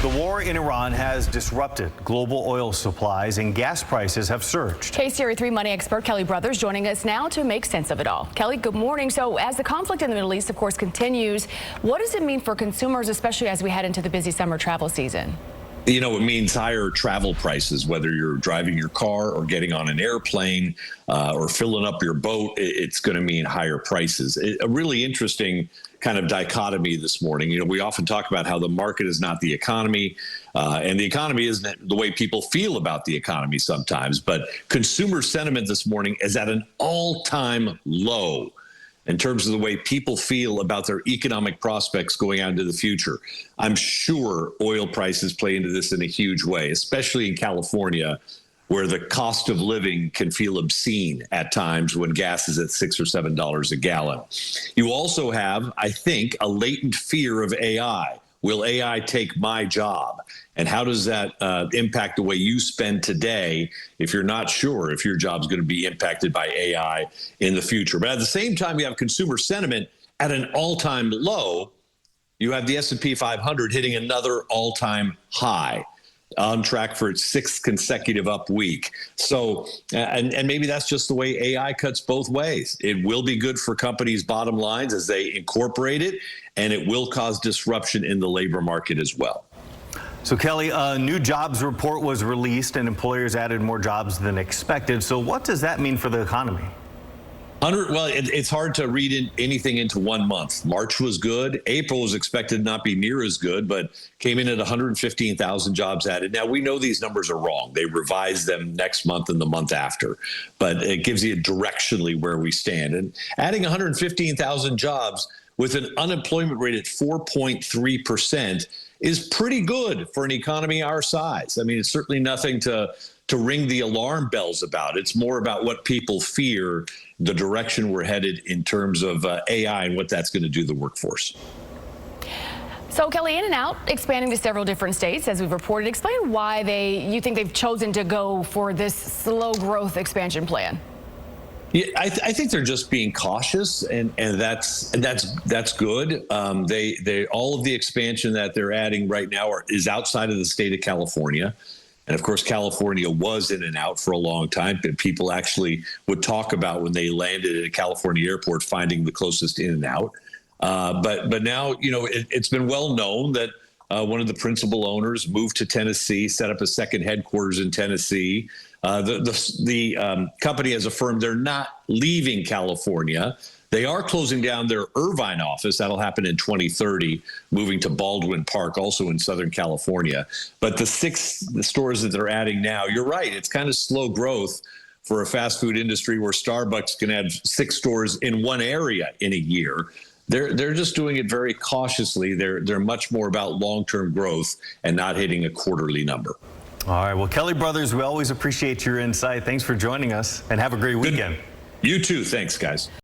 The war in Iran has disrupted global oil supplies and gas prices have surged. KCRA 3 money expert Kelly Brothers joining us now to make sense of it all. Kelly, good morning. So as the conflict in the Middle East, of course, continues, what does it mean for consumers, especially as we head into the busy summer travel season? You know, it means higher travel prices, whether you're driving your car or getting on an airplane or filling up your boat. It's going to mean higher prices. A really interesting kind of dichotomy this morning. You know, we often talk about how the market is not the economy, and the economy isn't the way people feel about the economy sometimes. But consumer sentiment this morning is at an all-time low in terms of the way people feel about their economic prospects going out into the future. I'm sure oil prices play into this in a huge way, especially in California, where the cost of living can feel obscene at times when gas is at $6 or $7 a gallon. You also have, I think, a latent fear of AI. Will AI take my job? And how does that impact the way you spend today if you're not sure if your job's going to be impacted by AI in the future? But at the same time, you have consumer sentiment at an all-time low. You have the S&P 500 hitting another all-time high, on track for its sixth consecutive up week. So, and maybe that's just the way AI cuts both ways. It will be good for companies' bottom lines as they incorporate it, and it will cause disruption in the labor market as well. So, Kelly, a new jobs report was released and employers added more jobs than expected. So what does that mean for the economy? Well, it's hard to read anything into 1 month. March was good. April was expected to not be near as good, but came in at 115,000 jobs added. Now, we know these numbers are wrong. They revise them next month and the month after, but it gives you directionally where we stand. And adding 115,000 jobs with an unemployment rate at 4.3% is pretty good for an economy our size. I mean, it's certainly nothing to ring the alarm bells about. It's more about what people fear, the direction we're headed in terms of AI and what that's going to do to the workforce. So, Kelly, In-N-Out expanding to several different states, as we've reported. Explain why you think they've chosen to go for this slow growth expansion plan. Yeah, I think they're just being cautious, and that's good. They all of the expansion that they're adding right now is outside of the state of California. And of course, California was In-N-Out for a long time. And people actually would talk about when they landed at a California airport finding the closest In-N-Out. But now, you know, it's been well known that one of the principal owners moved to Tennessee, set up a second headquarters in Tennessee. The company has affirmed they're not leaving California. They are closing down their Irvine office. That'll happen in 2030, moving to Baldwin Park, also in Southern California. But the stores that they're adding now, you're right, it's kind of slow growth for a fast food industry where Starbucks can add 6 stores in one area in a year. They're just doing it very cautiously. They're much more about long-term growth and not hitting a quarterly number. All right. Well, Kelly Brothers, we always appreciate your insight. Thanks for joining us, and have a great weekend. You too. Thanks, guys.